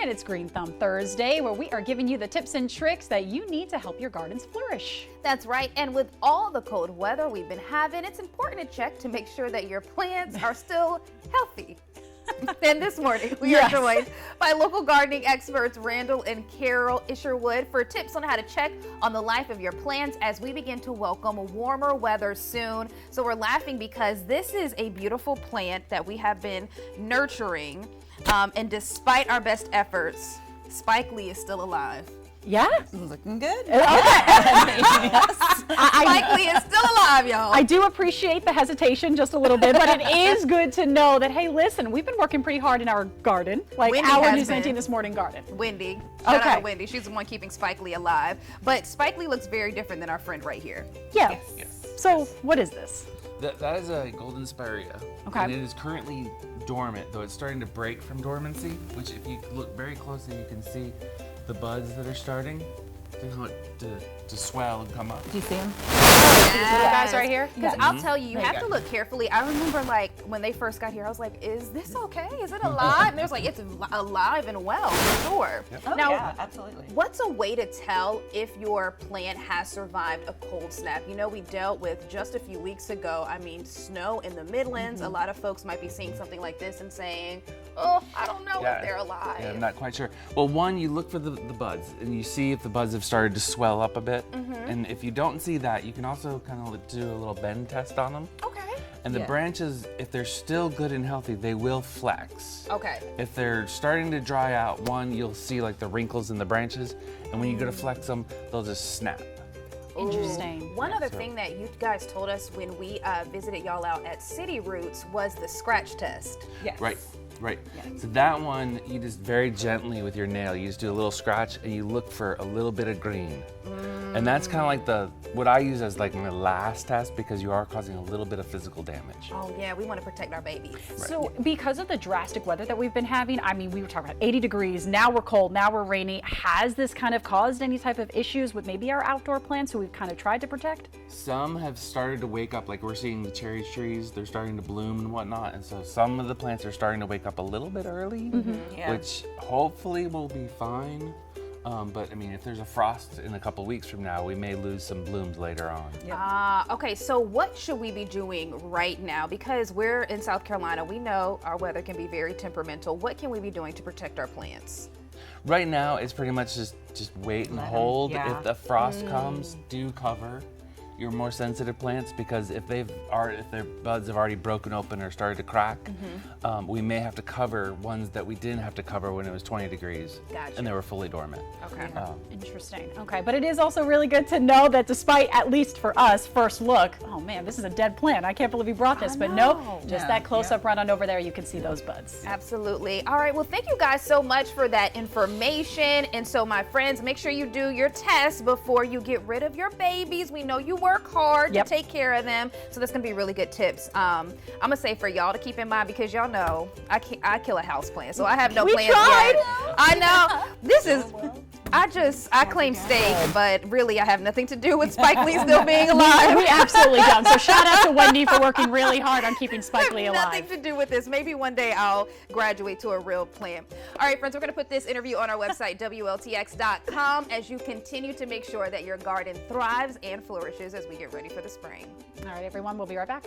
and it's Green Thumb Thursday, where we are giving you the tips and tricks that you need to help your gardens flourish. That's right, and with all the cold weather we've been having, it's important to check to make sure that your plants are still healthy. And this morning, we are joined by local gardening experts Randall and Carol Isherwood for tips on how to check on the life of your plants as we begin to welcome warmer weather soon. So we're laughing because this is a beautiful plant that we have been nurturing, and despite our best efforts, Spike Lee is still alive. Yeah? Looking good. Okay. Spike Lee is still alive, y'all. I do appreciate the hesitation just a little bit, but it is good to know that, hey, listen, we've been working pretty hard in our garden, like Wendy our has New been. Santee This Morning garden. Wendy. Shout out Okay. to Wendy. She's the one keeping Spike Lee alive. But Spike Lee looks very different than our friend right here. Yeah. Yes. So what is this? That is a golden spirea. Okay. And it is currently dormant, though it's starting to break from dormancy, which if you look very closely, you can see the buds that are starting to swell and come up. Do you see them? Yes. These little guys right here? Because I'll tell you, you There you have to go. look carefully. I remember, like, when they first got here, I was like, is this okay? Is it alive? And there's like, it's alive and well, for sure. Oh, Now, yeah, absolutely. what's a way to tell if your plant has survived a cold snap? You know, we dealt with just a few weeks ago, I mean, snow in the Midlands. A lot of folks might be seeing something like this and saying, oh, I don't know if they're alive. Yeah, I'm not quite sure. Well, one, you look for the buds, and you see if the buds have started to swell up a bit. And if you don't see that, you can also kind of do a little bend test on them. Okay. And the Yeah. branches, if they're still good and healthy, they will flex. Okay. If they're starting to dry out, one, you'll see like the wrinkles in the branches, and when you go to flex them, they'll just snap. Interesting. One other thing that you guys told us when we visited y'all out at City Roots was the scratch test. Yes. Right. So that one, you just very gently with your nail, you just do a little scratch and you look for a little bit of green. And that's kind of like what I use as like my last test because you are causing a little bit of physical damage. Oh yeah, we want to protect our babies. So because of the drastic weather that we've been having, I mean, we were talking about 80 degrees, now we're cold, now we're rainy. Has this kind of caused any type of issues with maybe our outdoor plants who we've kind of tried to protect? Some have started to wake up, like we're seeing the cherry trees, they're starting to bloom and whatnot. And so some of the plants are starting to wake up a little bit early, Yeah. which hopefully will be fine. But I mean, if there's a frost in a couple weeks from now, we may lose some blooms later on. Okay, so what should we be doing right now? Because we're in South Carolina, we know our weather can be very temperamental. What can we be doing to protect our plants? Right now, it's pretty much just wait and Let 'em- hold. yeah. If the frost comes, do cover your more sensitive plants because if their buds have already broken open or started to crack, we may have to cover ones that we didn't have to cover when it was 20 degrees Gotcha. and they were fully dormant. Okay. Interesting. Okay, but it is also really good to know that despite, at least for us, first look, oh man, this is a dead plant. I can't believe you brought this, but know. nope, just Yeah, that close-up run on over there, you can see those buds. Absolutely. All right, well, thank you guys so much for that information. And so, my friends, make sure you do your test before you get rid of your babies. We know you work hard Yep. to take care of them, so that's gonna be really good tips. I'm gonna say for y'all to keep in mind because y'all know I kill a house plant, so I have no We plans tried. yet. I know this is. I claim steak, but really I have nothing to do with Spike Lee still being alive. We absolutely don't. So shout out to Wendy for working really hard on keeping Spike Lee alive. Nothing to do with this. Maybe one day I'll graduate to a real plant. All right, friends, we're going to put this interview on our website, WLTX.com, as you continue to make sure that your garden thrives and flourishes as we get ready for the spring. All right, everyone, we'll be right back.